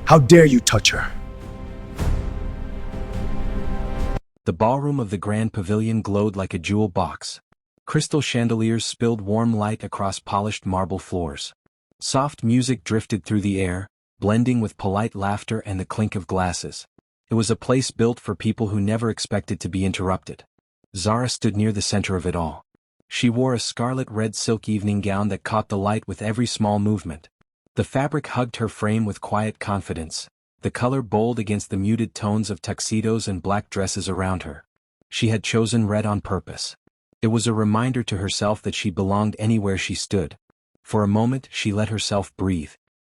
How dare you touch her? The ballroom of the Grand Pavilion glowed like a jewel box. Crystal chandeliers spilled warm light across polished marble floors. Soft music drifted through the air, blending with polite laughter and the clink of glasses. It was a place built for people who never expected to be interrupted. Zara stood near the center of it all. She wore a scarlet-red silk evening gown that caught the light with every small movement. The fabric hugged her frame with quiet confidence, the color bold against the muted tones of tuxedos and black dresses around her. She had chosen red on purpose. It was a reminder to herself that she belonged anywhere she stood. For a moment she let herself breathe.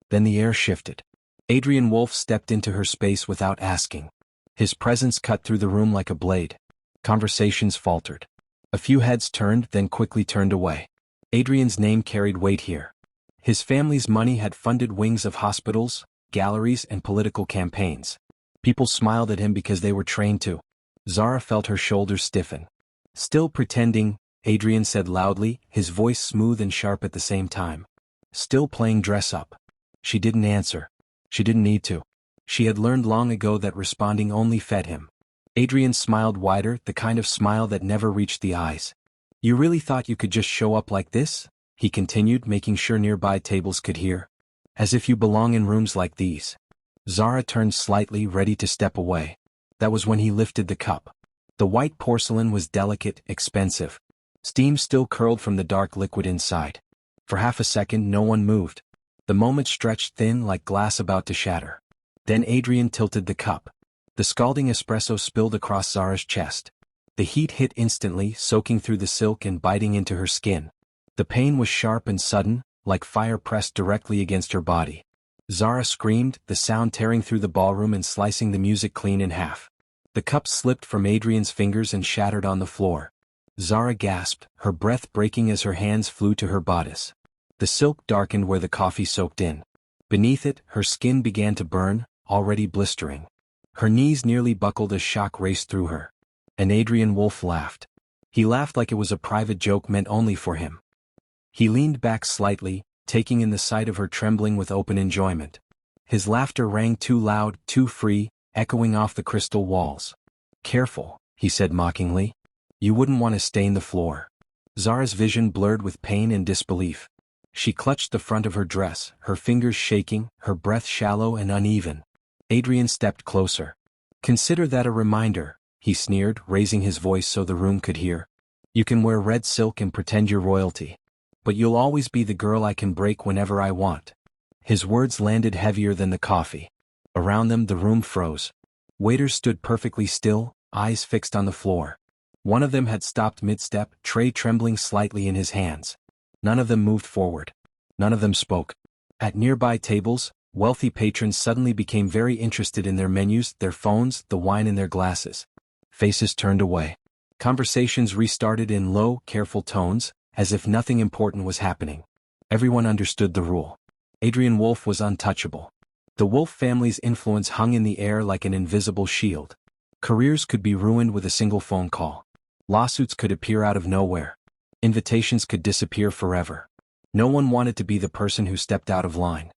Then the air shifted. Adrien Wolfe stepped into her space without asking. His presence cut through the room like a blade. Conversations faltered. A few heads turned, then quickly turned away. Adrien's name carried weight here. His family's money had funded wings of hospitals, galleries, and political campaigns. People smiled at him because they were trained to. Zara felt her shoulders stiffen. Still pretending, Adrien said loudly, his voice smooth and sharp at the same time. Still playing dress up. She didn't answer. She didn't need to. She had learned long ago that responding only fed him. Adrien smiled wider, the kind of smile that never reached the eyes. You really thought you could just show up like this? He continued, making sure nearby tables could hear. As if you belong in rooms like these. Zara turned slightly, ready to step away. That was when he lifted the cup. The white porcelain was delicate, expensive. Steam still curled from the dark liquid inside. For half a second no one moved. The moment stretched thin like glass about to shatter. Then Adrien tilted the cup. The scalding espresso spilled across Zara's chest. The heat hit instantly, soaking through the silk and biting into her skin. The pain was sharp and sudden, like fire pressed directly against her body. Zara screamed, the sound tearing through the ballroom and slicing the music clean in half. The cup slipped from Adrien's fingers and shattered on the floor. Zara gasped, her breath breaking as her hands flew to her bodice. The silk darkened where the coffee soaked in. Beneath it, her skin began to burn, already blistering. Her knees nearly buckled as shock raced through her. And Adrien Wolfe laughed. He laughed like it was a private joke meant only for him. He leaned back slightly, taking in the sight of her trembling with open enjoyment. His laughter rang too loud, too free, echoing off the crystal walls. Careful, he said mockingly. You wouldn't want to stain the floor. Zara's vision blurred with pain and disbelief. She clutched the front of her dress, her fingers shaking, her breath shallow and uneven. Adrien stepped closer. Consider that a reminder, he sneered, raising his voice so the room could hear. You can wear red silk and pretend you're royalty. But you'll always be the girl I can break whenever I want. His words landed heavier than the coffee. Around them the room froze. Waiters stood perfectly still, eyes fixed on the floor. One of them had stopped mid-step, tray trembling slightly in his hands. None of them moved forward. None of them spoke. At nearby tables, wealthy patrons suddenly became very interested in their menus, their phones, the wine in their glasses. Faces turned away. Conversations restarted in low, careful tones, as if nothing important was happening. Everyone understood the rule. Adrien Wolfe was untouchable. The Wolfe family's influence hung in the air like an invisible shield. Careers could be ruined with a single phone call. Lawsuits could appear out of nowhere. Invitations could disappear forever. No one wanted to be the person who stepped out of line.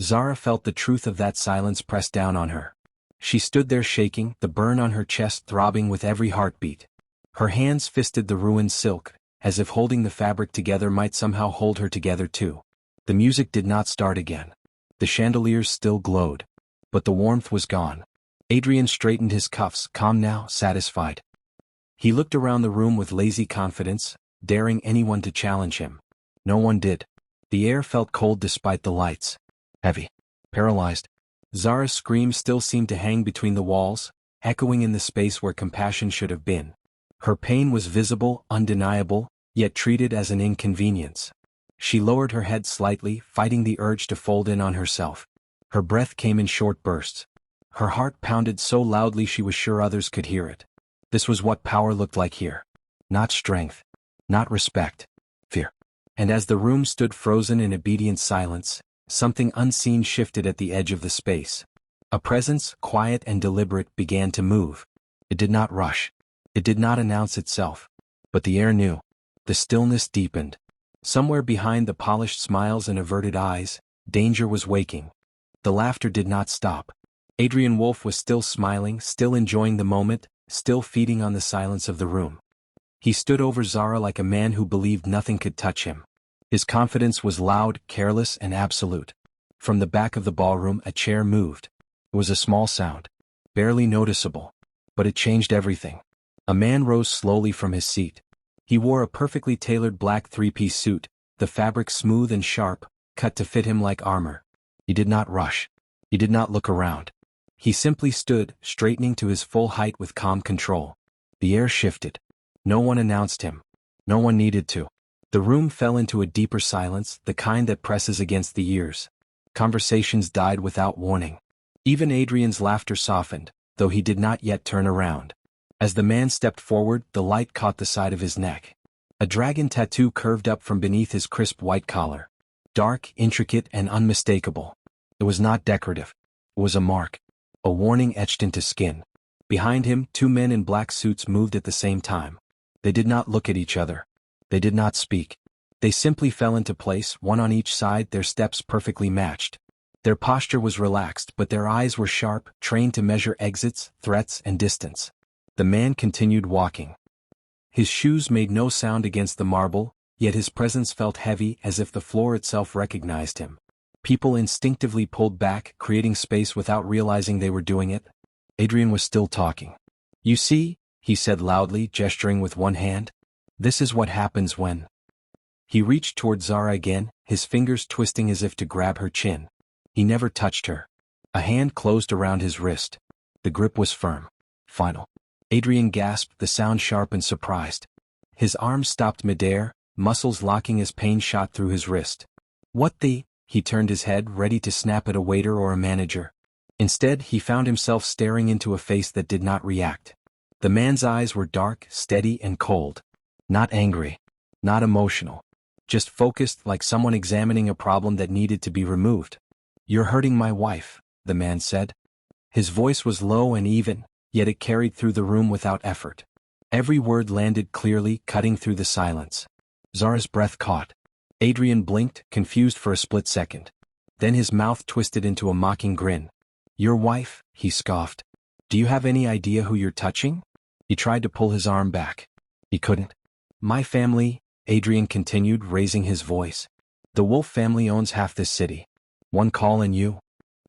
Zara felt the truth of that silence press down on her. She stood there shaking, the burn on her chest throbbing with every heartbeat. Her hands fisted the ruined silk, as if holding the fabric together might somehow hold her together too. The music did not start again. The chandeliers still glowed. But the warmth was gone. Adrien straightened his cuffs, calm now, satisfied. He looked around the room with lazy confidence, daring anyone to challenge him. No one did. The air felt cold despite the lights. Heavy. Paralyzed. Zara's scream still seemed to hang between the walls, echoing in the space where compassion should have been. Her pain was visible, undeniable, yet treated as an inconvenience. She lowered her head slightly, fighting the urge to fold in on herself. Her breath came in short bursts. Her heart pounded so loudly she was sure others could hear it. This was what power looked like here. Not strength. Not respect. Fear. And as the room stood frozen in obedient silence, something unseen shifted at the edge of the space. A presence, quiet and deliberate, began to move. It did not rush. It did not announce itself. But the air knew. The stillness deepened. Somewhere behind the polished smiles and averted eyes, danger was waking. The laughter did not stop. Adrien Wolf was still smiling, still enjoying the moment, still feeding on the silence of the room. He stood over Zara like a man who believed nothing could touch him. His confidence was loud, careless, and absolute. From the back of the ballroom a chair moved. It was a small sound, barely noticeable, but it changed everything. A man rose slowly from his seat. He wore a perfectly tailored black three-piece suit, the fabric smooth and sharp, cut to fit him like armor. He did not rush. He did not look around. He simply stood, straightening to his full height with calm control. The air shifted. No one announced him. No one needed to. The room fell into a deeper silence, the kind that presses against the ears. Conversations died without warning. Even Adrien's laughter softened, though he did not yet turn around. As the man stepped forward, the light caught the side of his neck. A dragon tattoo curved up from beneath his crisp white collar. Dark, intricate, and unmistakable. It was not decorative. It was a mark. A warning etched into skin. Behind him, two men in black suits moved at the same time. They did not look at each other. They did not speak. They simply fell into place, one on each side, their steps perfectly matched. Their posture was relaxed, but their eyes were sharp, trained to measure exits, threats, and distance. The man continued walking. His shoes made no sound against the marble, yet his presence felt heavy, as if the floor itself recognized him. People instinctively pulled back, creating space without realizing they were doing it. Adrien was still talking. "You see," he said loudly, gesturing with one hand. "This is what happens when—" He reached toward Zara again, his fingers twisting as if to grab her chin. He never touched her. A hand closed around his wrist. The grip was firm. Final. Adrien gasped, the sound sharp and surprised. His arms stopped midair, muscles locking as pain shot through his wrist. "What the—" He turned his head, ready to snap at a waiter or a manager. Instead, he found himself staring into a face that did not react. The man's eyes were dark, steady, and cold. Not angry. Not emotional. Just focused, like someone examining a problem that needed to be removed. "You're hurting my wife," the man said. His voice was low and even, yet it carried through the room without effort. Every word landed clearly, cutting through the silence. Zara's breath caught. Adrien blinked, confused for a split second. Then his mouth twisted into a mocking grin. "Your wife?" he scoffed. "Do you have any idea who you're touching?" He tried to pull his arm back. He couldn't. "My family," Adrien continued, raising his voice. "The Wolf family owns half this city. One call and you—"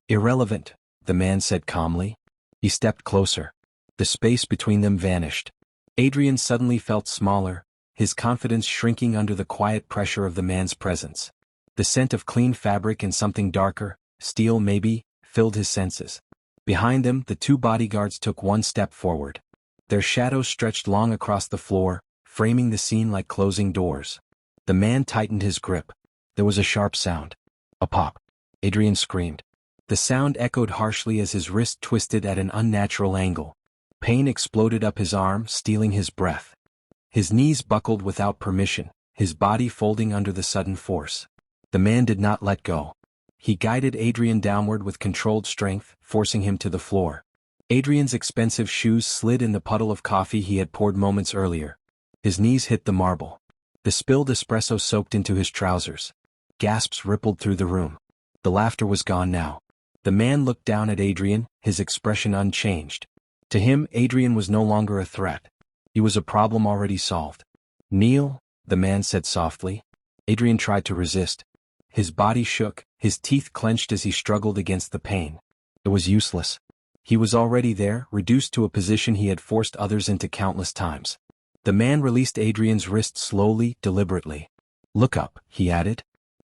"Irrelevant," the man said calmly. He stepped closer. The space between them vanished. Adrien suddenly felt smaller, his confidence shrinking under the quiet pressure of the man's presence. The scent of clean fabric and something darker, steel maybe, filled his senses. Behind them, the two bodyguards took one step forward. Their shadows stretched long across the floor, framing the scene like closing doors. The man tightened his grip. There was a sharp sound. A pop. Adrien screamed. The sound echoed harshly as his wrist twisted at an unnatural angle. Pain exploded up his arm, stealing his breath. His knees buckled without permission, his body folding under the sudden force. The man did not let go. He guided Adrien downward with controlled strength, forcing him to the floor. Adrien's expensive shoes slid in the puddle of coffee he had poured moments earlier. His knees hit the marble. The spilled espresso soaked into his trousers. Gasps rippled through the room. The laughter was gone now. The man looked down at Adrien, his expression unchanged. To him, Adrien was no longer a threat. He was a problem already solved. "Kneel," the man said softly. Adrien tried to resist. His body shook, his teeth clenched as he struggled against the pain. It was useless. He was already there, reduced to a position he had forced others into countless times. The man released Adrien's wrist slowly, deliberately. "Look up," he added.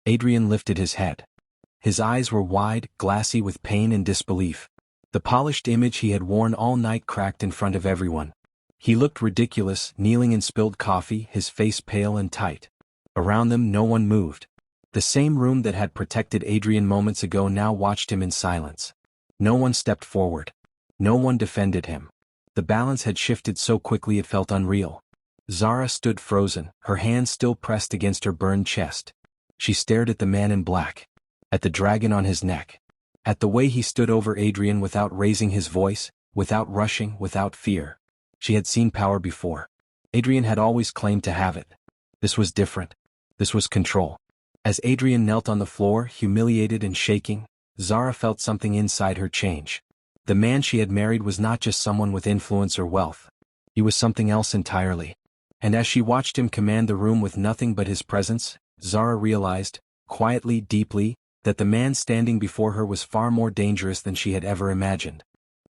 Adrien lifted his head. His eyes were wide, glassy with pain and disbelief. The polished image he had worn all night cracked in front of everyone. He looked ridiculous, kneeling in spilled coffee, his face pale and tight. Around them no one moved. The same room that had protected Adrien moments ago now watched him in silence. No one stepped forward. No one defended him. The balance had shifted so quickly it felt unreal. Zara stood frozen, her hands still pressed against her burned chest. She stared at the man in black. At the dragon on his neck. At the way he stood over Adrien without raising his voice, without rushing, without fear. She had seen power before. Adrien had always claimed to have it. This was different. This was control. As Adrien knelt on the floor, humiliated and shaking, Zara felt something inside her change. The man she had married was not just someone with influence or wealth. He was something else entirely. And as she watched him command the room with nothing but his presence, Zara realized, quietly, deeply, that the man standing before her was far more dangerous than she had ever imagined.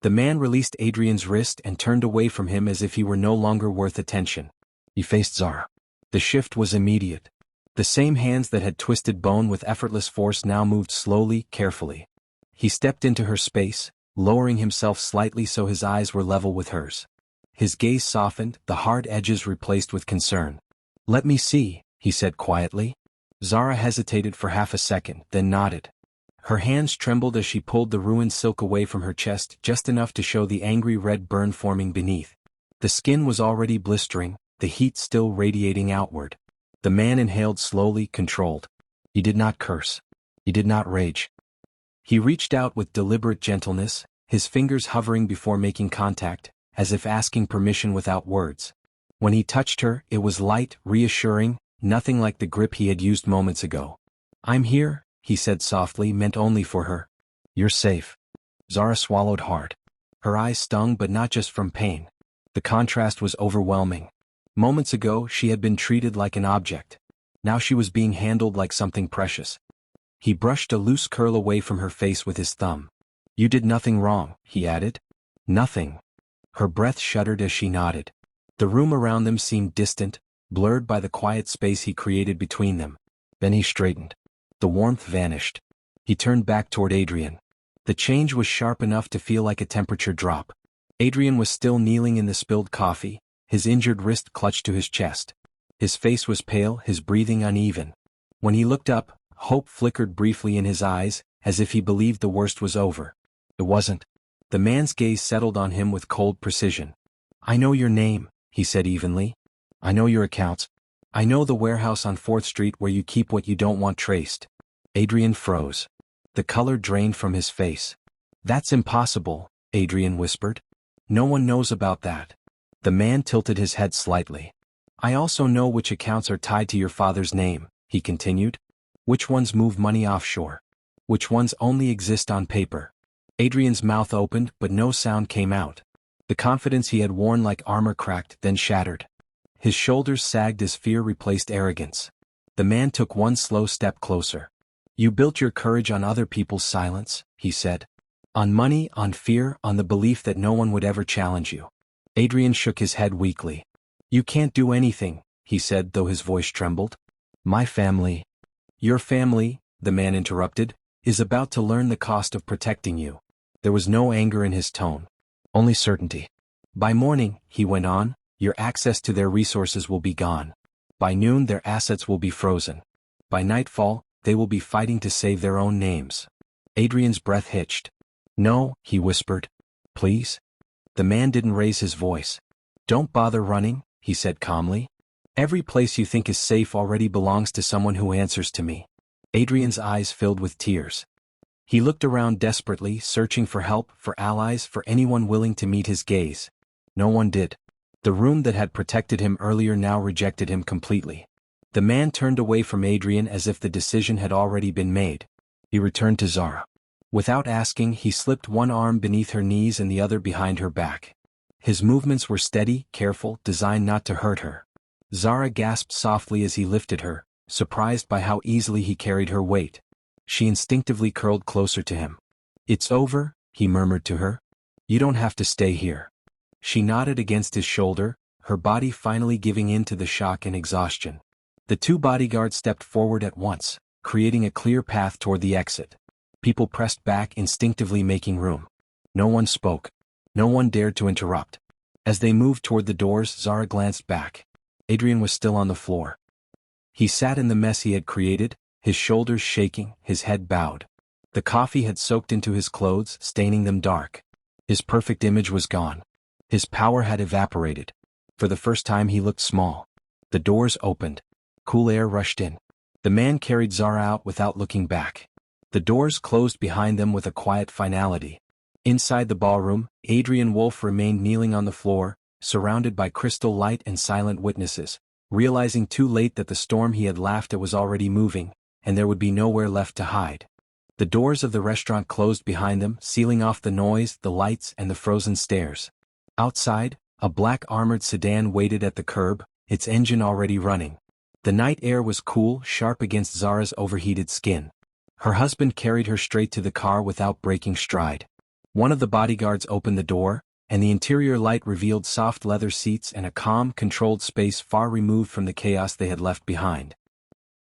The man released Adrien's wrist and turned away from him as if he were no longer worth attention. He faced Zara. The shift was immediate. The same hands that had twisted bone with effortless force now moved slowly, carefully. He stepped into her space, lowering himself slightly so his eyes were level with hers. His gaze softened, the hard edges replaced with concern. "Let me see," he said quietly. Zara hesitated for half a second, then nodded. Her hands trembled as she pulled the ruined silk away from her chest just enough to show the angry red burn forming beneath. The skin was already blistering, the heat still radiating outward. The man inhaled slowly, controlled. He did not curse. He did not rage. He reached out with deliberate gentleness, his fingers hovering before making contact, as if asking permission without words. When he touched her, it was light, reassuring, nothing like the grip he had used moments ago. "I'm here," he said softly, meant only for her. "You're safe." Zara swallowed hard. Her eyes stung, but not just from pain. The contrast was overwhelming. Moments ago, she had been treated like an object. Now she was being handled like something precious. He brushed a loose curl away from her face with his thumb. "You did nothing wrong," he added. "Nothing." Her breath shuddered as she nodded. The room around them seemed distant, blurred by the quiet space he created between them. Then he straightened. The warmth vanished. He turned back toward Adrien. The change was sharp enough to feel like a temperature drop. Adrien was still kneeling in the spilled coffee, his injured wrist clutched to his chest. His face was pale, his breathing uneven. When he looked up, hope flickered briefly in his eyes, as if he believed the worst was over. It wasn't. The man's gaze settled on him with cold precision. "I know your name," he said evenly. "I know your accounts. I know the warehouse on 4th Street where you keep what you don't want traced." Adrien froze. The color drained from his face. "That's impossible," Adrien whispered. "No one knows about that." The man tilted his head slightly. "I also know which accounts are tied to your father's name," he continued. "Which ones move money offshore? Which ones only exist on paper?" Adrien's mouth opened, but no sound came out. The confidence he had worn like armor cracked, then shattered. His shoulders sagged as fear replaced arrogance. The man took one slow step closer. "You built your courage on other people's silence," he said. "On money, on fear, on the belief that no one would ever challenge you." Adrien shook his head weakly. "You can't do anything," he said, though his voice trembled. "My family—" "Your family," the man interrupted, "is about to learn the cost of protecting you." There was no anger in his tone. Only certainty. "By morning," he went on, "your access to their resources will be gone. By noon their assets will be frozen. By nightfall, they will be fighting to save their own names." Adrien's breath hitched. "No," he whispered. "Please?" The man didn't raise his voice. "Don't bother running," he said calmly. "Every place you think is safe already belongs to someone who answers to me." Adrien's eyes filled with tears. He looked around desperately, searching for help, for allies, for anyone willing to meet his gaze. No one did. The room that had protected him earlier now rejected him completely. The man turned away from Adrien as if the decision had already been made. He returned to Zara. Without asking, he slipped one arm beneath her knees and the other behind her back. His movements were steady, careful, designed not to hurt her. Zara gasped softly as he lifted her, surprised by how easily he carried her weight. She instinctively curled closer to him. "It's over," he murmured to her. "You don't have to stay here." She nodded against his shoulder, her body finally giving in to the shock and exhaustion. The two bodyguards stepped forward at once, creating a clear path toward the exit. People pressed back, instinctively making room. No one spoke. No one dared to interrupt. As they moved toward the doors, Zara glanced back. Adrien was still on the floor. He sat in the mess he had created, his shoulders shaking, his head bowed. The coffee had soaked into his clothes, staining them dark. His perfect image was gone. His power had evaporated. For the first time he looked small. The doors opened. Cool air rushed in. The man carried Zara out without looking back. The doors closed behind them with a quiet finality. Inside the ballroom, Adrien Wolfe remained kneeling on the floor, surrounded by crystal light and silent witnesses, realizing too late that the storm he had laughed at was already moving, and there would be nowhere left to hide. The doors of the restaurant closed behind them, sealing off the noise, the lights, and the frozen stares. Outside, a black armored sedan waited at the curb, its engine already running. The night air was cool, sharp against Zara's overheated skin. Her husband carried her straight to the car without breaking stride. One of the bodyguards opened the door, and the interior light revealed soft leather seats and a calm, controlled space far removed from the chaos they had left behind.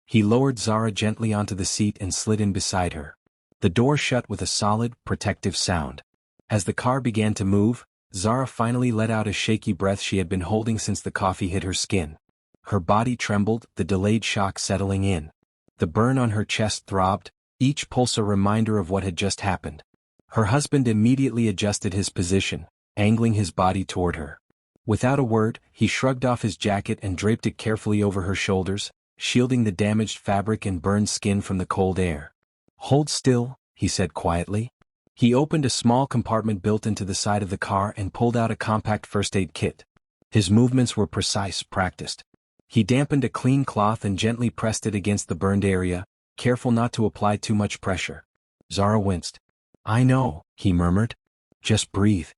He lowered Zara gently onto the seat and slid in beside her. The door shut with a solid, protective sound. As the car began to move, Zara finally let out a shaky breath she had been holding since the coffee hit her skin. Her body trembled, the delayed shock settling in. The burn on her chest throbbed, each pulse a reminder of what had just happened. Her husband immediately adjusted his position, angling his body toward her. Without a word, he shrugged off his jacket and draped it carefully over her shoulders, shielding the damaged fabric and burned skin from the cold air. "Hold still," he said quietly. He opened a small compartment built into the side of the car and pulled out a compact first aid kit. His movements were precise, practiced. He dampened a clean cloth and gently pressed it against the burned area, careful not to apply too much pressure. Zara winced. "I know," he murmured. "Just breathe."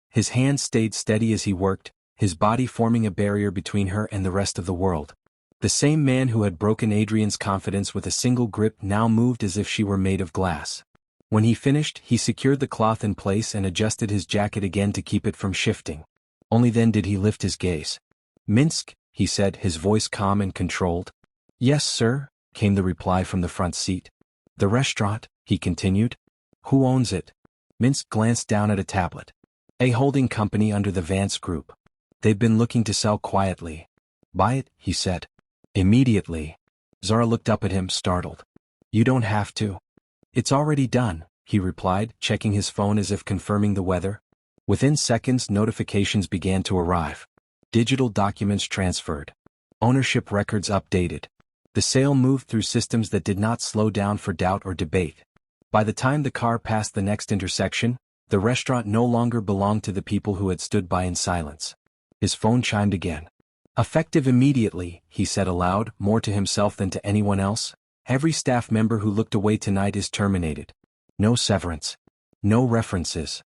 His hands stayed steady as he worked, his body forming a barrier between her and the rest of the world. The same man who had broken Adrien's confidence with a single grip now moved as if she were made of glass. When he finished, he secured the cloth in place and adjusted his jacket again to keep it from shifting. Only then did he lift his gaze. "Minsk," he said, his voice calm and controlled. "Yes, sir," came the reply from the front seat. "The restaurant," he continued. "Who owns it?" Minsk glanced down at a tablet. "A holding company under the Vance Group. They've been looking to sell quietly." "Buy it," he said. "Immediately." Zara looked up at him, startled. "You don't have to." "It's already done," he replied, checking his phone as if confirming the weather. Within seconds, notifications began to arrive. Digital documents transferred. Ownership records updated. The sale moved through systems that did not slow down for doubt or debate. By the time the car passed the next intersection, the restaurant no longer belonged to the people who had stood by in silence. His phone chimed again. "Effective immediately," he said aloud, more to himself than to anyone else. "Every staff member who looked away tonight is terminated. No severance. No references."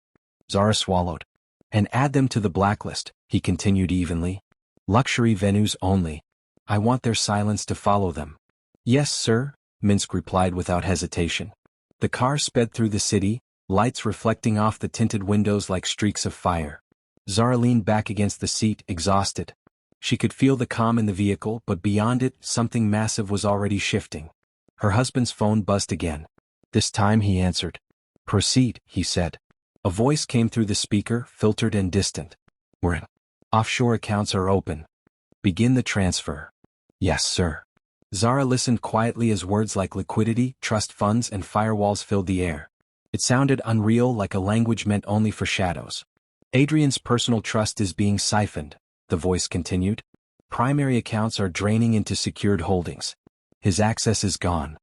Zara swallowed. "And add them to the blacklist," he continued evenly. "Luxury venues only. I want their silence to follow them." "Yes, sir," Minsk replied without hesitation. The car sped through the city, lights reflecting off the tinted windows like streaks of fire. Zara leaned back against the seat, exhausted. She could feel the calm in the vehicle, but beyond it, something massive was already shifting. Her husband's phone buzzed again. This time he answered. "Proceed," he said. A voice came through the speaker, filtered and distant. "We're in. Offshore accounts are open. Begin the transfer." "Yes, sir." Zara listened quietly as words like liquidity, trust funds and firewalls filled the air. It sounded unreal, like a language meant only for shadows. "Adrien's personal trust is being siphoned," the voice continued. "Primary accounts are draining into secured holdings. His access is gone."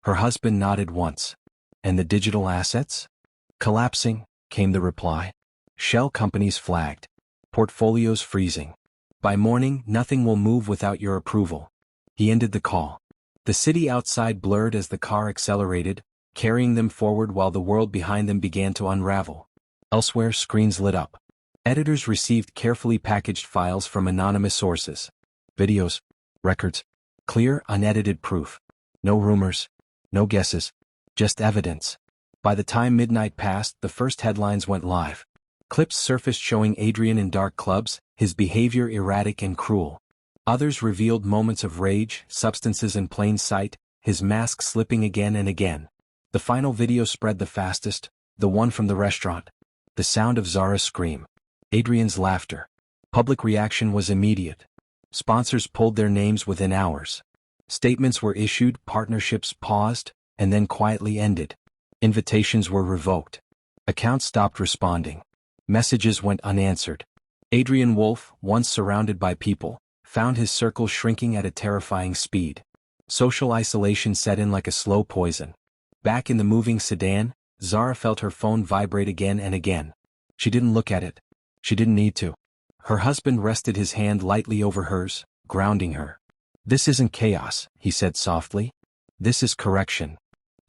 Her husband nodded once. "And the digital assets?" "Collapsing," came the reply. "Shell companies flagged. Portfolios freezing. By morning, nothing will move without your approval." He ended the call. The city outside blurred as the car accelerated, carrying them forward while the world behind them began to unravel. Elsewhere, screens lit up. Editors received carefully packaged files from anonymous sources. Videos, records, clear, unedited proof. No rumors, no guesses, just evidence. By the time midnight passed, the first headlines went live. Clips surfaced showing Adrien in dark clubs, his behavior erratic and cruel. Others revealed moments of rage, substances in plain sight, his mask slipping again and again. The final video spread the fastest, the one from the restaurant. The sound of Zara's scream. Adrien's laughter. Public reaction was immediate. Sponsors pulled their names within hours. Statements were issued, partnerships paused, and then quietly ended. Invitations were revoked. Accounts stopped responding. Messages went unanswered. Adrien Wolf, once surrounded by people, found his circle shrinking at a terrifying speed. Social isolation set in like a slow poison. Back in the moving sedan, Zara felt her phone vibrate again and again. She didn't look at it. She didn't need to. Her husband rested his hand lightly over hers, grounding her. "This isn't chaos," he said softly. "This is correction."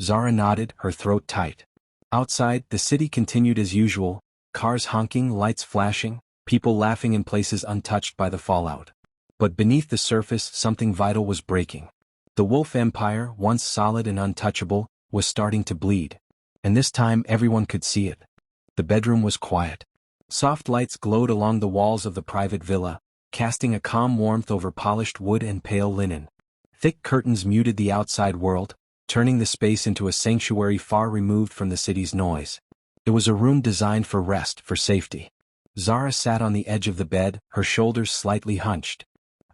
Zara nodded, her throat tight. Outside, the city continued as usual, cars honking, lights flashing, people laughing in places untouched by the fallout. But beneath the surface, something vital was breaking. The wolf empire, once solid and untouchable, was starting to bleed. And this time everyone could see it. The bedroom was quiet. Soft lights glowed along the walls of the private villa, casting a calm warmth over polished wood and pale linen. Thick curtains muted the outside world, turning the space into a sanctuary far removed from the city's noise. It was a room designed for rest, for safety. Zara sat on the edge of the bed, her shoulders slightly hunched.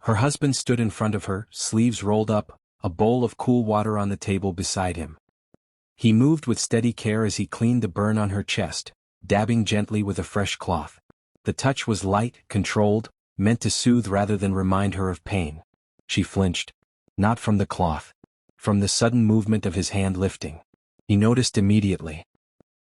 Her husband stood in front of her, sleeves rolled up, a bowl of cool water on the table beside him. He moved with steady care as he cleaned the burn on her chest, dabbing gently with a fresh cloth. The touch was light, controlled, meant to soothe rather than remind her of pain. She flinched. Not from the cloth. From the sudden movement of his hand lifting. He noticed immediately.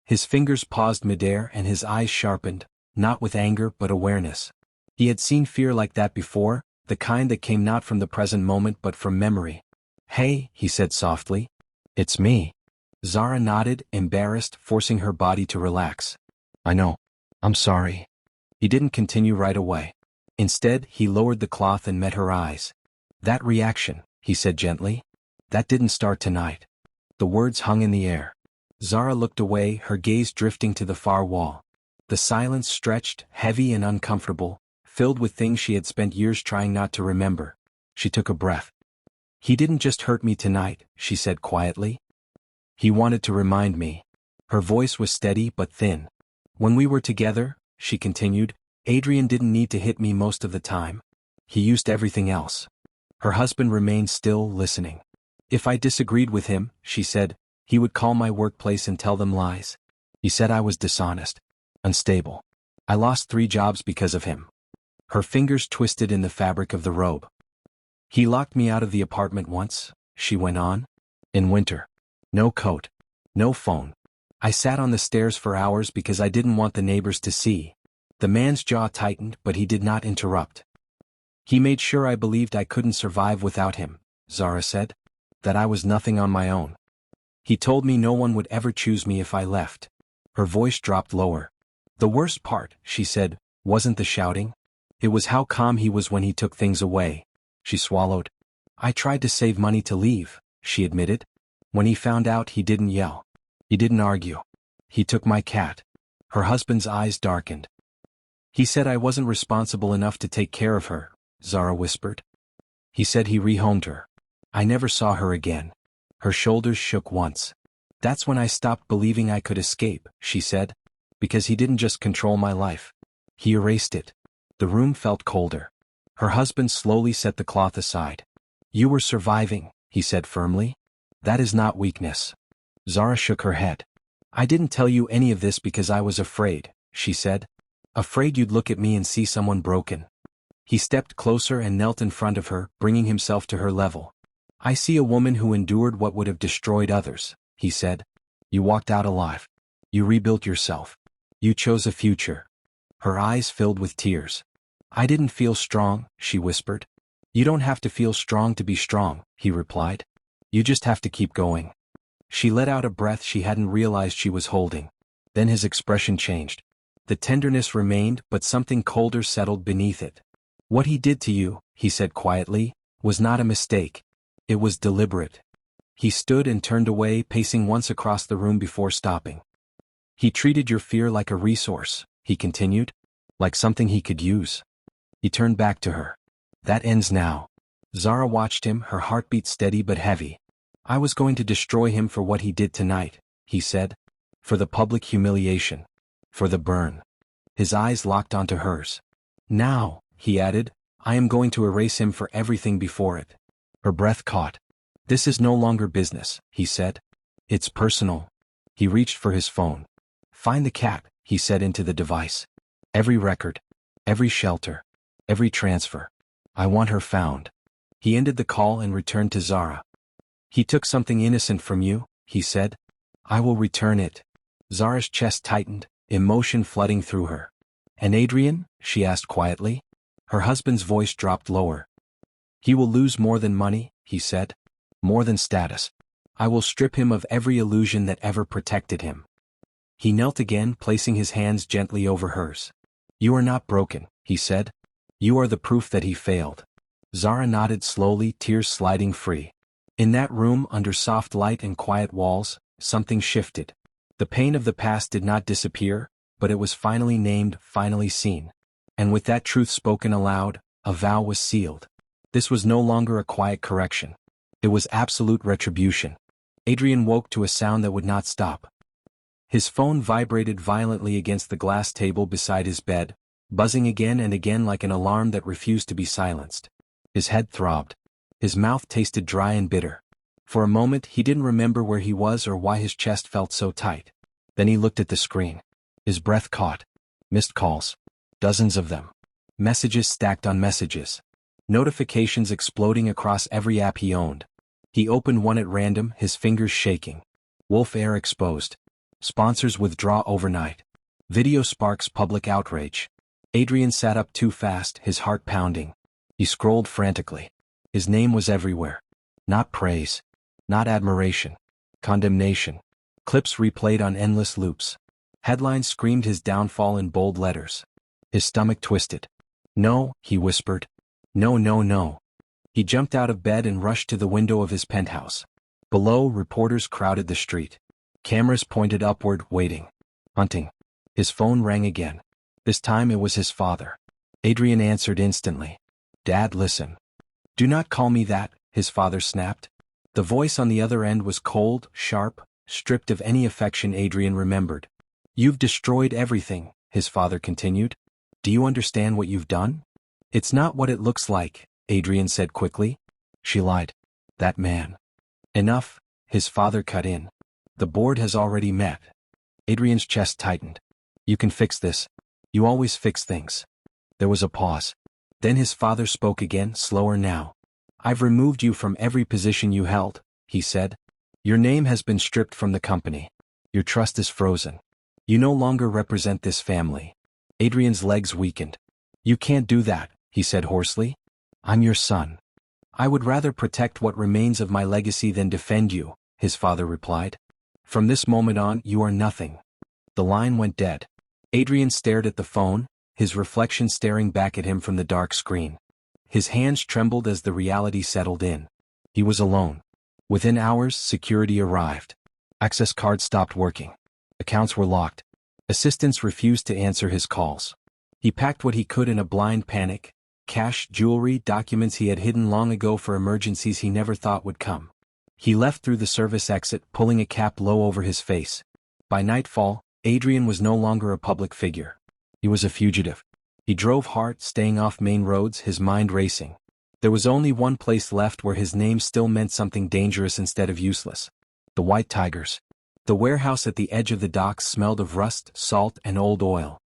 His fingers paused midair and his eyes sharpened, not with anger but awareness. He had seen fear like that before, the kind that came not from the present moment but from memory. "Hey," he said softly. "It's me." Zara nodded, embarrassed, forcing her body to relax. "I know. I'm sorry." He didn't continue right away. Instead, he lowered the cloth and met her eyes. "That reaction," he said gently. "That didn't start tonight." The words hung in the air. Zara looked away, her gaze drifting to the far wall. The silence stretched, heavy and uncomfortable, filled with things she had spent years trying not to remember. She took a breath. "He didn't just hurt me tonight," she said quietly. "He wanted to remind me." Her voice was steady but thin. "When we were together," she continued, "Adrien didn't need to hit me most of the time. He used everything else." Her husband remained still, listening. "If I disagreed with him," she said, "he would call my workplace and tell them lies. He said I was dishonest, unstable. I lost 3 jobs because of him." Her fingers twisted in the fabric of the robe. "He locked me out of the apartment once," she went on. "In winter. No coat. No phone. I sat on the stairs for hours because I didn't want the neighbors to see." The man's jaw tightened, but he did not interrupt. "He made sure I believed I couldn't survive without him," Zara said. "That I was nothing on my own. He told me no one would ever choose me if I left." Her voice dropped lower. "The worst part," she said, "wasn't the shouting. It was how calm he was when he took things away." She swallowed. "I tried to save money to leave," she admitted. "When he found out, he didn't yell. He didn't argue. He took my cat." Her husband's eyes darkened. "He said I wasn't responsible enough to take care of her," Zara whispered. "He said he rehomed her. I never saw her again." Her shoulders shook once. "That's when I stopped believing I could escape," she said. "Because he didn't just control my life. He erased it." The room felt colder. Her husband slowly set the cloth aside. "You were surviving," he said firmly. "That is not weakness." Zara shook her head. "I didn't tell you any of this because I was afraid," she said. "Afraid you'd look at me and see someone broken." He stepped closer and knelt in front of her, bringing himself to her level. "I see a woman who endured what would have destroyed others," he said. "You walked out alive. You rebuilt yourself. You chose a future." Her eyes filled with tears. "I didn't feel strong," she whispered. "You don't have to feel strong to be strong," he replied. "You just have to keep going." She let out a breath she hadn't realized she was holding. Then his expression changed. The tenderness remained, but something colder settled beneath it. "What he did to you," he said quietly, "was not a mistake. It was deliberate." He stood and turned away, pacing once across the room before stopping. "He treated your fear like a resource," he continued, "like something he could use." He turned back to her. "That ends now." Zara watched him, her heartbeat steady but heavy. "I was going to destroy him for what he did tonight," he said. "For the public humiliation. For the burn." His eyes locked onto hers. "Now," he added, "I am going to erase him for everything before it." Her breath caught. "This is no longer business," he said. "It's personal." He reached for his phone. "Find the cat," he said into the device. "Every record. Every shelter. Every transfer. I want her found." He ended the call and returned to Zara. "He took something innocent from you," he said. "I will return it." Zara's chest tightened, emotion flooding through her. "And Adrien?" she asked quietly. Her husband's voice dropped lower. "He will lose more than money," he said. "More than status. I will strip him of every illusion that ever protected him. He knelt again, placing his hands gently over hers. You are not broken, he said. You are the proof that he failed. Zara nodded slowly, tears sliding free. In that room, under soft light and quiet walls, something shifted. The pain of the past did not disappear, but it was finally named, finally seen. And with that truth spoken aloud, a vow was sealed. This was no longer a quiet correction. It was absolute retribution. Adrien woke to a sound that would not stop. His phone vibrated violently against the glass table beside his bed, buzzing again and again like an alarm that refused to be silenced. His head throbbed. His mouth tasted dry and bitter. For a moment he didn't remember where he was or why his chest felt so tight. Then he looked at the screen. His breath caught. Missed calls. Dozens of them. Messages stacked on messages. Notifications exploding across every app he owned. He opened one at random, his fingers shaking. Wolf Air exposed. Sponsors withdraw overnight. Video sparks public outrage. Adrien sat up too fast, his heart pounding. He scrolled frantically. His name was everywhere. Not praise. Not admiration. Condemnation. Clips replayed on endless loops. Headlines screamed his downfall in bold letters. His stomach twisted. No, he whispered. No, no, no. He jumped out of bed and rushed to the window of his penthouse. Below, reporters crowded the street. Cameras pointed upward, waiting. Hunting. His phone rang again. This time it was his father. Adrien answered instantly. Dad, listen. Do not call me that, his father snapped. The voice on the other end was cold, sharp, stripped of any affection Adrien remembered. You've destroyed everything, his father continued. Do you understand what you've done? It's not what it looks like, Adrien said quickly. She lied. That man. Enough, his father cut in. The board has already met. Adrien's chest tightened. You can fix this. You always fix things. There was a pause. Then his father spoke again, slower now. I've removed you from every position you held, he said. Your name has been stripped from the company. Your trust is frozen. You no longer represent this family. Adrien's legs weakened. You can't do that, he said hoarsely. I'm your son. I would rather protect what remains of my legacy than defend you, his father replied. From this moment on, you are nothing. The line went dead. Adrien stared at the phone, his reflection staring back at him from the dark screen. His hands trembled as the reality settled in. He was alone. Within hours, security arrived. Access cards stopped working. Accounts were locked. Assistants refused to answer his calls. He packed what he could in a blind panic: cash, jewelry, documents he had hidden long ago for emergencies he never thought would come. He left through the service exit, pulling a cap low over his face. By nightfall, Adrien was no longer a public figure. He was a fugitive. He drove hard, staying off main roads, his mind racing. There was only one place left where his name still meant something dangerous instead of useless. The White Tigers. The warehouse at the edge of the docks smelled of rust, salt, and old oil.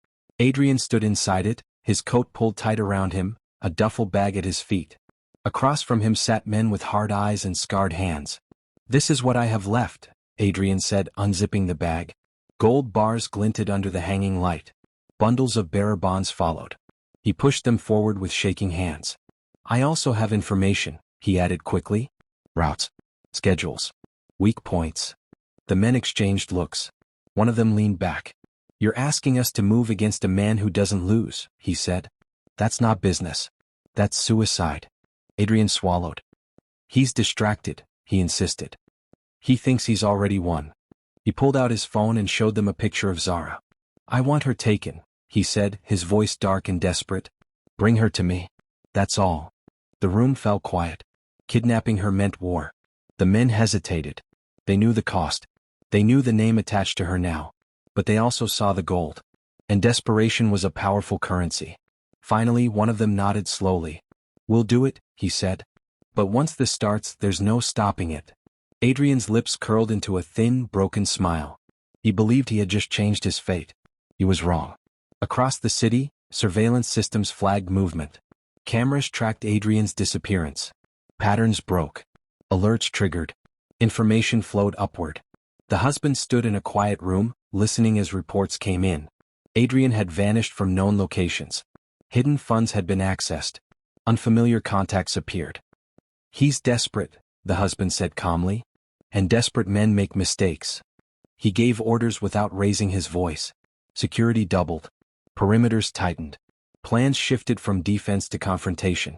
Adrien stood inside it, his coat pulled tight around him, a duffel bag at his feet. Across from him sat men with hard eyes and scarred hands. This is what I have left, Adrien said, unzipping the bag. Gold bars glinted under the hanging light. Bundles of bearer bonds followed. He pushed them forward with shaking hands. I also have information, he added quickly. Routes. Schedules. Weak points. The men exchanged looks. One of them leaned back. You're asking us to move against a man who doesn't lose, he said. That's not business. That's suicide. Adrien swallowed. He's distracted, he insisted. He thinks he's already won. He pulled out his phone and showed them a picture of Zara. I want her taken, he said, his voice dark and desperate. Bring her to me. That's all. The room fell quiet. Kidnapping her meant war. The men hesitated. They knew the cost. They knew the name attached to her now. But they also saw the gold. And desperation was a powerful currency. Finally, one of them nodded slowly. We'll do it, he said. But once this starts, there's no stopping it. Adrien's lips curled into a thin, broken smile. He believed he had just changed his fate. He was wrong. Across the city, surveillance systems flagged movement. Cameras tracked Adrien's disappearance. Patterns broke. Alerts triggered. Information flowed upward. The husband stood in a quiet room, listening as reports came in. Adrien had vanished from known locations. Hidden funds had been accessed. Unfamiliar contacts appeared. He's desperate, the husband said calmly. and desperate men make mistakes. He gave orders without raising his voice. Security doubled. Perimeters tightened. Plans shifted from defense to confrontation.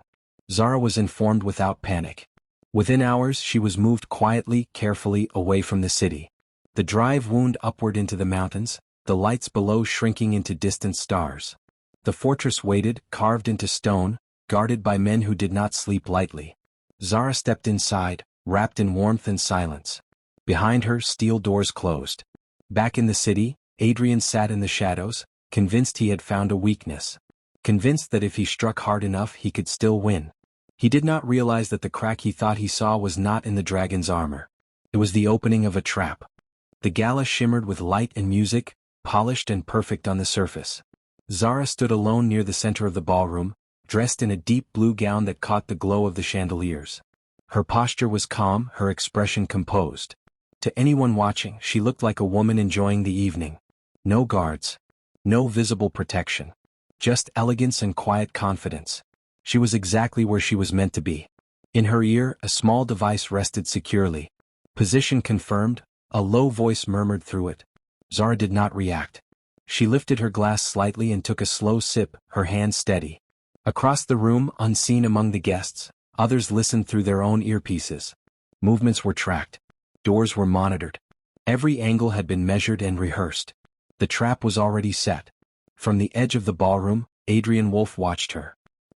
Zara was informed without panic. Within hours she was moved quietly, carefully away from the city. The drive wound upward into the mountains, the lights below shrinking into distant stars. The fortress waited, carved into stone, guarded by men who did not sleep lightly. Zara stepped inside, wrapped in warmth and silence. Behind her, steel doors closed. Back in the city, Adrien sat in the shadows, convinced he had found a weakness. Convinced that if he struck hard enough he could still win. He did not realize that the crack he thought he saw was not in the dragon's armor. It was the opening of a trap. The gala shimmered with light and music, polished and perfect on the surface. Zara stood alone near the center of the ballroom, dressed in a deep blue gown that caught the glow of the chandeliers. Her posture was calm, her expression composed. To anyone watching, she looked like a woman enjoying the evening. No guards. No visible protection. Just elegance and quiet confidence. She was exactly where she was meant to be. In her ear, a small device rested securely. Position confirmed, a low voice murmured through it. Zara did not react. She lifted her glass slightly and took a slow sip, her hand steady. Across the room, unseen among the guests, others listened through their own earpieces. Movements were tracked. Doors were monitored. Every angle had been measured and rehearsed. The trap was already set. From the edge of the ballroom, Adrien Wolf watched her.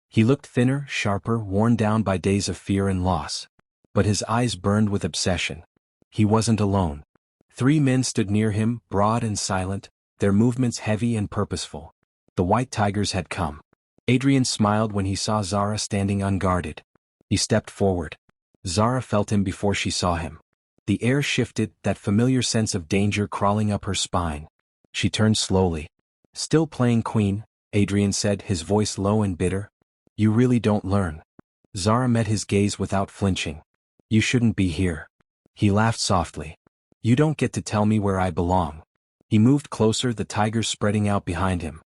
He looked thinner, sharper, worn down by days of fear and loss. But his eyes burned with obsession. He wasn't alone. 3 men stood near him, broad and silent, their movements heavy and purposeful. The white tigers had come. Adrien smiled when he saw Zara standing unguarded. He stepped forward. Zara felt him before she saw him. The air shifted, that familiar sense of danger crawling up her spine. She turned slowly. Still playing queen, Adrien said, his voice low and bitter. You really don't learn. Zara met his gaze without flinching. You shouldn't be here. He laughed softly. You don't get to tell me where I belong. He moved closer, the tigers spreading out behind him.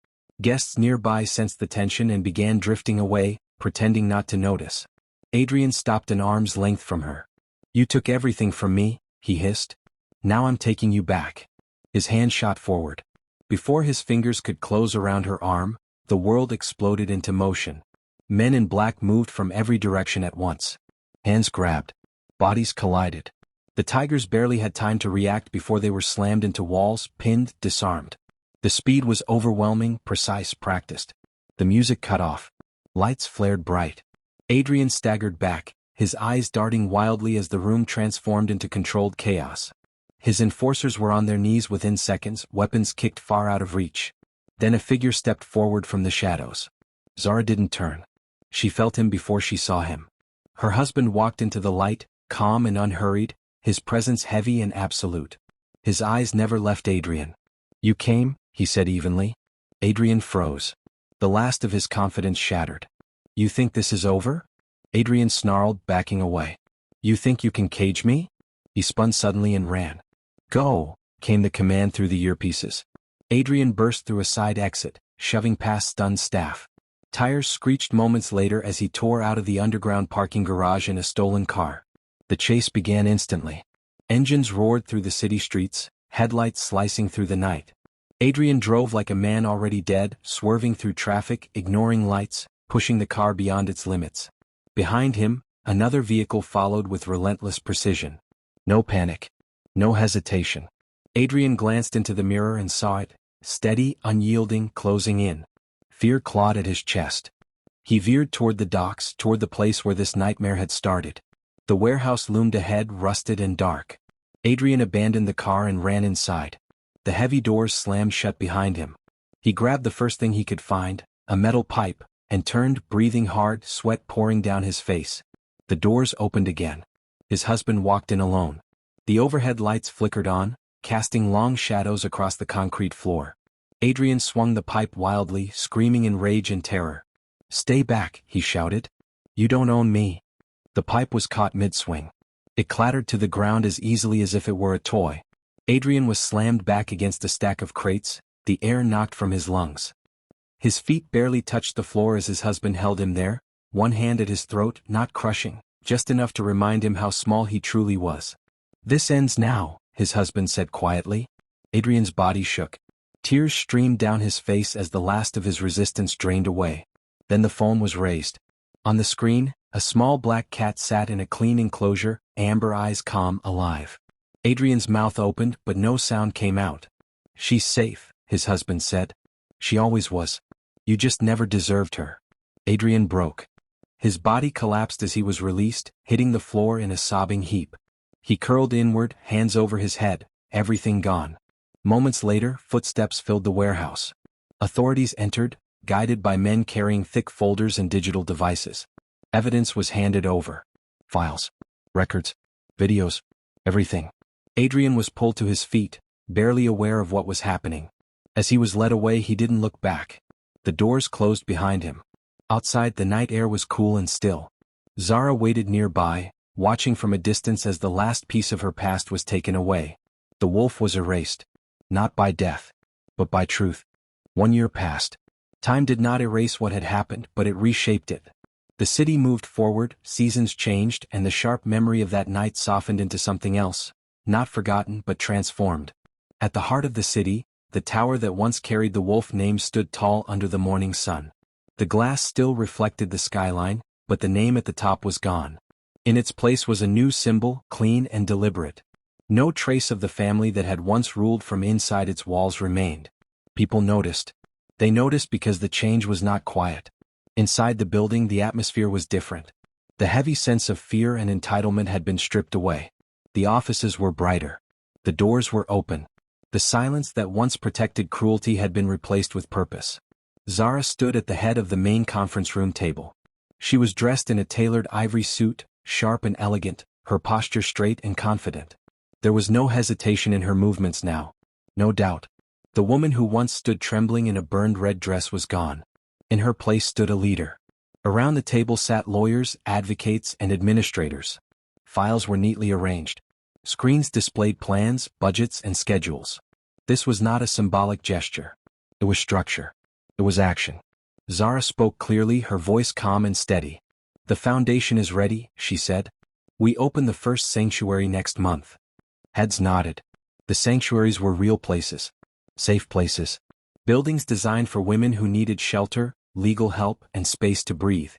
Guests nearby sensed the tension and began drifting away, pretending not to notice. Adrien stopped an arm's length from her. You took everything from me, he hissed. Now I'm taking you back. His hand shot forward. Before his fingers could close around her arm, the world exploded into motion. Men in black moved from every direction at once. Hands grabbed. Bodies collided. The tigers barely had time to react before they were slammed into walls, pinned, disarmed. The speed was overwhelming, precise, practiced. The music cut off. Lights flared bright. Adrien staggered back, his eyes darting wildly as the room transformed into controlled chaos. His enforcers were on their knees within seconds, weapons kicked far out of reach. Then a figure stepped forward from the shadows. Zara didn't turn. She felt him before she saw him. Her husband walked into the light, calm and unhurried, his presence heavy and absolute. His eyes never left Adrien. You came, he said evenly. Adrien froze. The last of his confidence shattered. You think this is over? Adrien snarled, backing away. You think you can cage me? He spun suddenly and ran. Go, came the command through the earpieces. Adrien burst through a side exit, shoving past stunned staff. Tires screeched moments later as he tore out of the underground parking garage in a stolen car. The chase began instantly. Engines roared through the city streets, headlights slicing through the night. Adrien drove like a man already dead, swerving through traffic, ignoring lights, pushing the car beyond its limits. Behind him, another vehicle followed with relentless precision. No panic. No hesitation. Adrien glanced into the mirror and saw it, steady, unyielding, closing in. Fear clawed at his chest. He veered toward the docks, toward the place where this nightmare had started. The warehouse loomed ahead, rusted and dark. Adrien abandoned the car and ran inside. The heavy doors slammed shut behind him. He grabbed the first thing he could find, a metal pipe, and turned, breathing hard, sweat pouring down his face. The doors opened again. His husband walked in alone. The overhead lights flickered on, casting long shadows across the concrete floor. Adrien swung the pipe wildly, screaming in rage and terror. Stay back, he shouted. You don't own me. The pipe was caught mid-swing. It clattered to the ground as easily as if it were a toy. Adrien was slammed back against a stack of crates, the air knocked from his lungs. His feet barely touched the floor as his husband held him there, one hand at his throat, not crushing, just enough to remind him how small he truly was. "This ends now," his husband said quietly. Adrien's body shook. Tears streamed down his face as the last of his resistance drained away. Then the phone was raised. On the screen, a small black cat sat in a clean enclosure, amber eyes calm, alive. Adrien's mouth opened but no sound came out. "She's safe," his husband said. "She always was. You just never deserved her." Adrien broke. His body collapsed as he was released, hitting the floor in a sobbing heap. He curled inward, hands over his head, everything gone. Moments later, footsteps filled the warehouse. Authorities entered, guided by men carrying thick folders and digital devices. Evidence was handed over. Files, records, videos, everything. Adrien was pulled to his feet, barely aware of what was happening. As he was led away, he didn't look back. The doors closed behind him. Outside, the night air was cool and still. Zara waited nearby, watching from a distance as the last piece of her past was taken away. The wolf was erased. Not by death, but by truth. 1 year passed. Time did not erase what had happened, but it reshaped it. The city moved forward, seasons changed, and the sharp memory of that night softened into something else, not forgotten but transformed. At the heart of the city, the tower that once carried the wolf name stood tall under the morning sun. The glass still reflected the skyline, but the name at the top was gone. In its place was a new symbol, clean and deliberate. No trace of the family that had once ruled from inside its walls remained. People noticed. They noticed because the change was not quiet. Inside the building, the atmosphere was different. The heavy sense of fear and entitlement had been stripped away. The offices were brighter. The doors were open. The silence that once protected cruelty had been replaced with purpose. Zara stood at the head of the main conference room table. She was dressed in a tailored ivory suit, sharp and elegant, her posture straight and confident. There was no hesitation in her movements now. No doubt. The woman who once stood trembling in a burned red dress was gone. In her place stood a leader. Around the table sat lawyers, advocates, and administrators. Files were neatly arranged. Screens displayed plans, budgets, and schedules. This was not a symbolic gesture. It was structure. It was action. Zara spoke clearly, her voice calm and steady. "The foundation is ready," she said. "We open the first sanctuary next month." Heads nodded. The sanctuaries were real places. Safe places. Buildings designed for women who needed shelter, legal help, and space to breathe.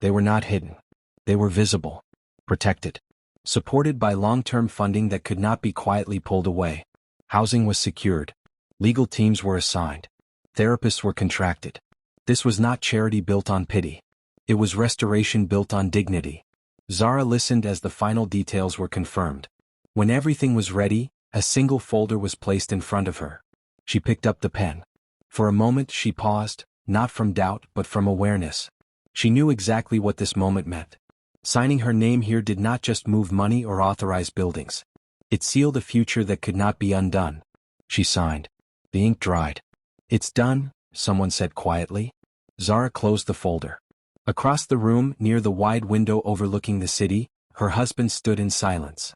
They were not hidden. They were visible. Protected. Supported by long-term funding that could not be quietly pulled away. Housing was secured. Legal teams were assigned. Therapists were contracted. This was not charity built on pity. It was restoration built on dignity. Zara listened as the final details were confirmed. When everything was ready, a single folder was placed in front of her. She picked up the pen. For a moment she paused, not from doubt but from awareness. She knew exactly what this moment meant. Signing her name here did not just move money or authorize buildings. It sealed a future that could not be undone. She signed. The ink dried. "It's done," someone said quietly. Zara closed the folder. Across the room, near the wide window overlooking the city, her husband stood in silence.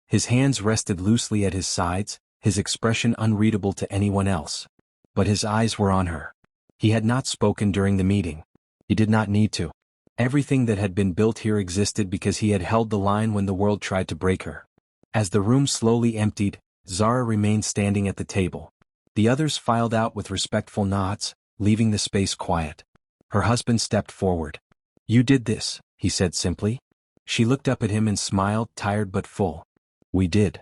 His hands rested loosely at his sides, his expression unreadable to anyone else. But his eyes were on her. He had not spoken during the meeting. He did not need to. Everything that had been built here existed because he had held the line when the world tried to break her. As the room slowly emptied, Zara remained standing at the table. The others filed out with respectful nods, leaving the space quiet. Her husband stepped forward. "You did this," he said simply. She looked up at him and smiled, tired but full. "We did."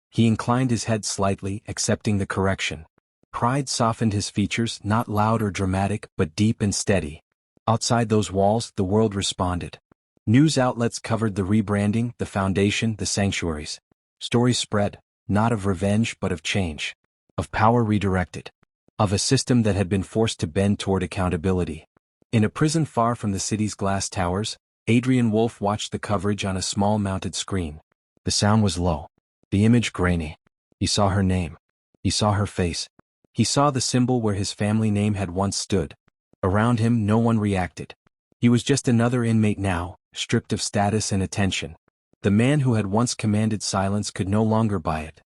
He inclined his head slightly, accepting the correction. Pride softened his features, not loud or dramatic, but deep and steady. Outside those walls, the world responded. News outlets covered the rebranding, the foundation, the sanctuaries. Stories spread, not of revenge but of change. Of power redirected. Of a system that had been forced to bend toward accountability. In a prison far from the city's glass towers, Adrien Wolf watched the coverage on a small mounted screen. The sound was low. The image grainy. He saw her name. He saw her face. He saw the symbol where his family name had once stood. Around him no one reacted. He was just another inmate now, stripped of status and attention. The man who had once commanded silence could no longer buy it.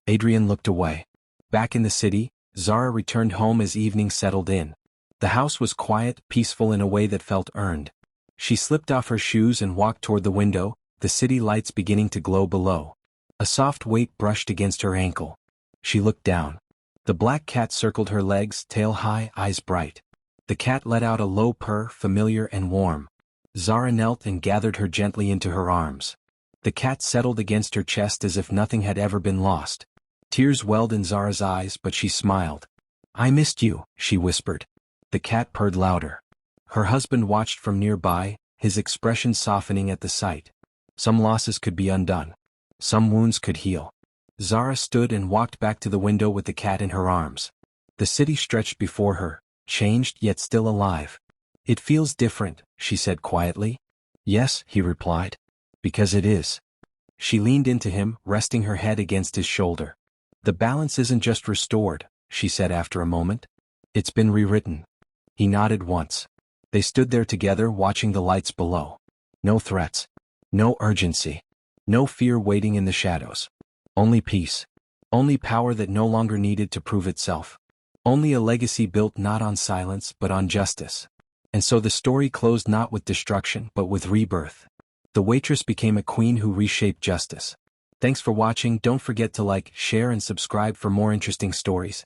Adrien looked away. Back in the city, Zara returned home as evening settled in. The house was quiet, peaceful in a way that felt earned. She slipped off her shoes and walked toward the window, the city lights beginning to glow below. A soft weight brushed against her ankle. She looked down. The black cat circled her legs, tail high, eyes bright. The cat let out a low purr, familiar and warm. Zara knelt and gathered her gently into her arms. The cat settled against her chest as if nothing had ever been lost. Tears welled in Zara's eyes, but she smiled. "I missed you," she whispered. The cat purred louder. Her husband watched from nearby, his expression softening at the sight. Some losses could be undone. Some wounds could heal. Zara stood and walked back to the window with the cat in her arms. The city stretched before her, changed yet still alive. "It feels different," she said quietly. "Yes," he replied. "Because it is." She leaned into him, resting her head against his shoulder. "The balance isn't just restored," she said after a moment. "It's been rewritten." He nodded once. They stood there together, watching the lights below. No threats. No urgency. No fear waiting in the shadows. Only peace. Only power that no longer needed to prove itself. Only a legacy built not on silence but on justice. And so the story closed not with destruction but with rebirth. The waitress became a queen who reshaped justice. Thanks for watching. Don't forget to like, share and subscribe for more interesting stories.